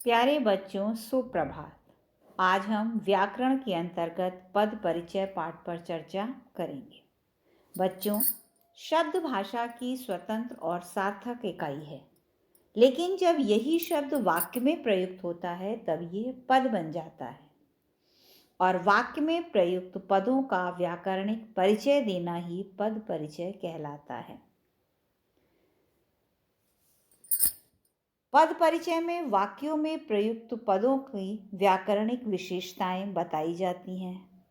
प्यारे बच्चों, सुप्रभात। आज हम व्याकरण के अंतर्गत पद परिचय पाठ पर चर्चा करेंगे। बच्चों, शब्द भाषा की स्वतंत्र और सार्थक इकाई है, लेकिन जब यही शब्द वाक्य में प्रयुक्त होता है तब ये पद बन जाता है। और वाक्य में प्रयुक्त पदों का व्याकरणिक परिचय देना ही पद परिचय कहलाता है। पद परिचय में वाक्यों में प्रयुक्त पदों की व्याकरणिक विशेषताएं बताई जाती हैं।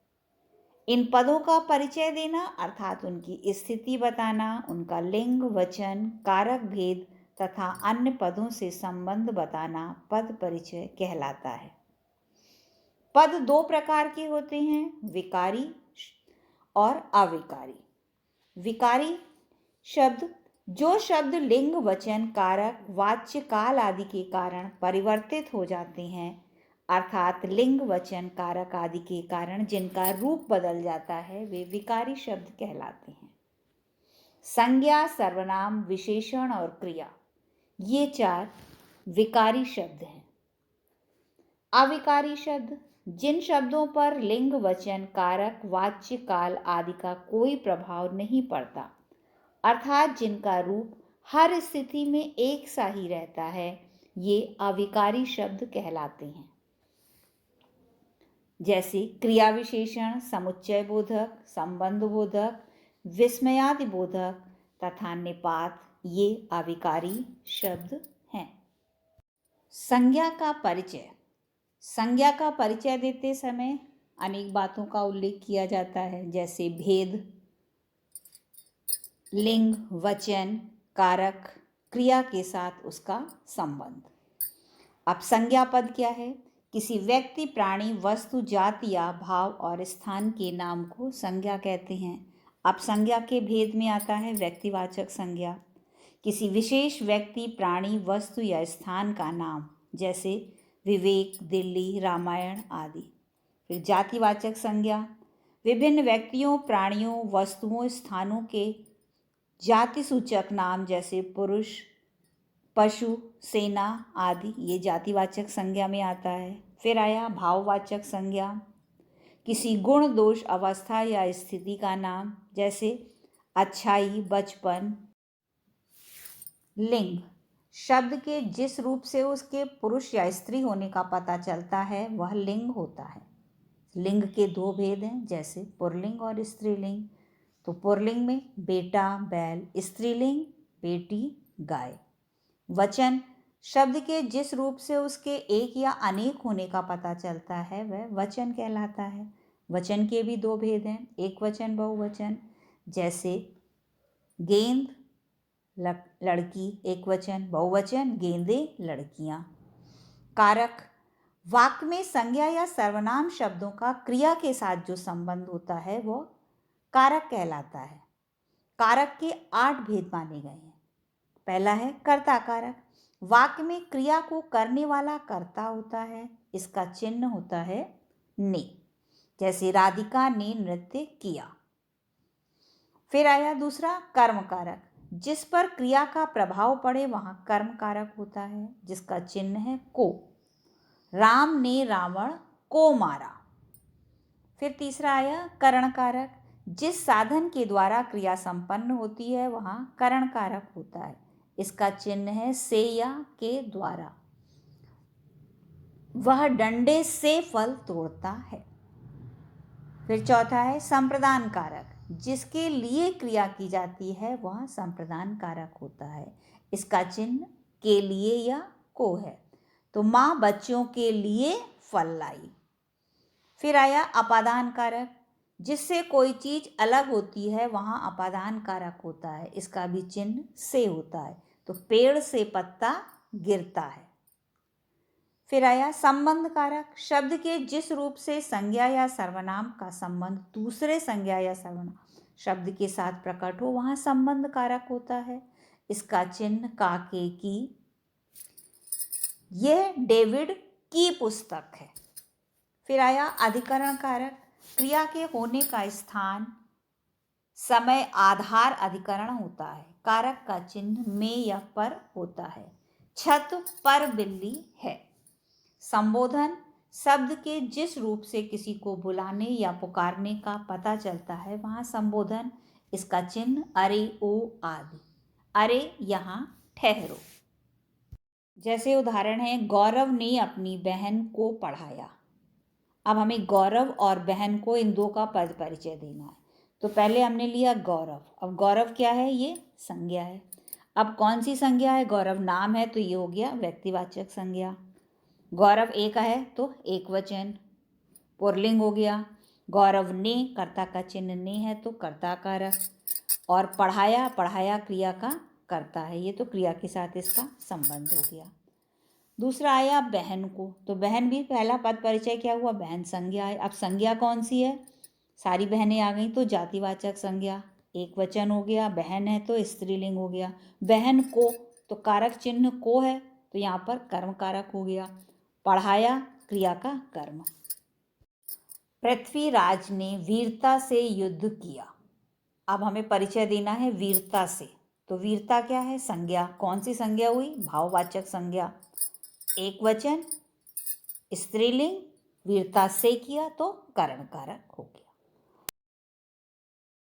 इन पदों का परिचय देना अर्थात उनकी स्थिति बताना, उनका लिंग, वचन, कारक भेद तथा अन्य पदों से संबंध बताना पद परिचय कहलाता है। पद दो प्रकार के होते हैं, विकारी और अविकारी। विकारी शब्द जो शब्द लिंग, वचन, कारक, वाच्य, काल आदि के कारण परिवर्तित हो जाते हैं, अर्थात लिंग, वचन, कारक आदि के कारण जिनका रूप बदल जाता है, वे विकारी शब्द कहलाते हैं। संज्ञा, सर्वनाम, विशेषण और क्रिया, ये चार विकारी शब्द हैं। अविकारी शब्द जिन शब्दों पर लिंग, वचन, कारक, वाच्य, काल आदि का कोई प्रभाव नहीं पड़ता, अर्थात जिनका रूप हर स्थिति में एक सा ही रहता है, ये अविकारी शब्द कहलाते हैं। जैसे क्रिया विशेषण, समुच्चय बोधक, संबंध बोधक, विस्मयादि बोधक तथा निपात, ये अविकारी शब्द हैं। संज्ञा का परिचय। संज्ञा का परिचय देते समय अनेक बातों का उल्लेख किया जाता है, जैसे भेद, लिंग, वचन, कारक, क्रिया के साथ उसका संबंध। अब संज्ञा पद क्या है? किसी व्यक्ति, प्राणी, वस्तु, जाति या भाव और स्थान के नाम को संज्ञा कहते हैं। अब संज्ञा के भेद में आता है व्यक्तिवाचक संज्ञा, किसी विशेष व्यक्ति, प्राणी, वस्तु या स्थान का नाम, जैसे विवेक, दिल्ली, रामायण आदि। फिर जातिवाचक संज्ञा, विभिन्न व्यक्तियों, प्राणियों, वस्तुओं, स्थानों के जाति सूचक नाम, जैसे पुरुष, पशु, सेना आदि, ये जातिवाचक संज्ञा में आता है। फिर आया भाववाचक संज्ञा, किसी गुण, दोष, अवस्था या स्थिति का नाम, जैसे अच्छाई, बचपन। लिंग शब्द के जिस रूप से उसके पुरुष या स्त्री होने का पता चलता है वह लिंग होता है। लिंग के दो भेद हैं, जैसे पुल्लिंग और स्त्रीलिंग। तो पुल्लिंग में बेटा, बैल, स्त्रीलिंग बेटी, गाय। वचन शब्द के जिस रूप से उसके एक या अनेक होने का पता चलता है वह वचन कहलाता है। वचन के भी दो भेद हैं, एक वचन, बहुवचन। जैसे गेंद, लड़की, एक वचन, बहुवचन, गेंदे, लड़कियां। कारक वाक्य में संज्ञा या सर्वनाम शब्दों का क्रिया के साथ जो संबंध होता है वो कारक कहलाता है। कारक के 8 भेद माने गए हैं। पहला है कर्ता कारक, वाक्य में क्रिया को करने वाला कर्ता होता है, इसका चिन्ह होता है ने, जैसे राधिका ने नृत्य किया। फिर आया दूसरा कर्म कारक, जिस पर क्रिया का प्रभाव पड़े वहां कर्म कारक होता है, जिसका चिन्ह है को। राम ने रावण को मारा। फिर तीसरा आया करण कारक, जिस साधन के द्वारा क्रिया संपन्न होती है वहां करण कारक होता है, इसका चिन्ह है से या के द्वारा। वह डंडे से फल तोड़ता है। फिर चौथा है संप्रदान कारक, जिसके लिए क्रिया की जाती है वह संप्रदान कारक होता है, इसका चिन्ह के लिए या को है। तो माँ बच्चों के लिए फल लाई। फिर आया अपादान कारक, जिससे कोई चीज अलग होती है वहां अपादान कारक होता है, इसका भी चिन्ह से होता है। तो पेड़ से पत्ता गिरता है। फिर आया संबंध कारक, शब्द के जिस रूप से संज्ञा या सर्वनाम का संबंध दूसरे संज्ञा या सर्वनाम शब्द के साथ प्रकट हो वहां संबंध कारक होता है, इसका चिन्ह काके की। यह डेविड की पुस्तक है। फिर आया अधिकरण कारक, क्रिया के होने का स्थान, समय, आधार अधिकरण होता है, कारक का चिन्ह में या पर होता है। छत पर बिल्ली है। संबोधन शब्द के जिस रूप से किसी को बुलाने या पुकारने का पता चलता है वहाँ संबोधन। इसका चिन्ह अरे, ओ आदि। अरे यहाँ ठहरो। जैसे उदाहरण है, गौरव ने अपनी बहन को पढ़ाया। अब हमें गौरव और बहन को इन दो का पद परिचय देना है। तो पहले हमने लिया गौरव। अब गौरव क्या है? ये संज्ञा है। अब कौन सी संज्ञा है? गौरव नाम है तो ये हो गया व्यक्तिवाचक संज्ञा। गौरव एक है तो एक वचन, पुल्लिंग हो गया। गौरव ने, कर्ता का चिन्ह ने है तो कर्ता कारक। और पढ़ाया, पढ़ाया क्रिया का कर्ता है, ये तो क्रिया के साथ इसका संबंध हो गया। दूसरा आया बहन को, तो बहन भी पहला पद परिचय क्या हुआ? बहन संज्ञा है। अब संज्ञा कौन सी है? सारी बहनें आ गई तो जातिवाचक संज्ञा, एक वचन हो गया। बहन है तो स्त्रीलिंग हो गया। बहन को, तो कारक चिन्ह को है तो यहाँ पर कर्म कारक हो गया। पढ़ाया क्रिया का कर्म। पृथ्वीराज ने वीरता से युद्ध किया। अब हमें परिचय देना है वीरता से, तो वीरता क्या है? संज्ञा। कौन सी संज्ञा हुई? भाववाचक संज्ञा, एक वचन, स्त्रीलिंग। वीरता से किया तो करण कारक हो गया।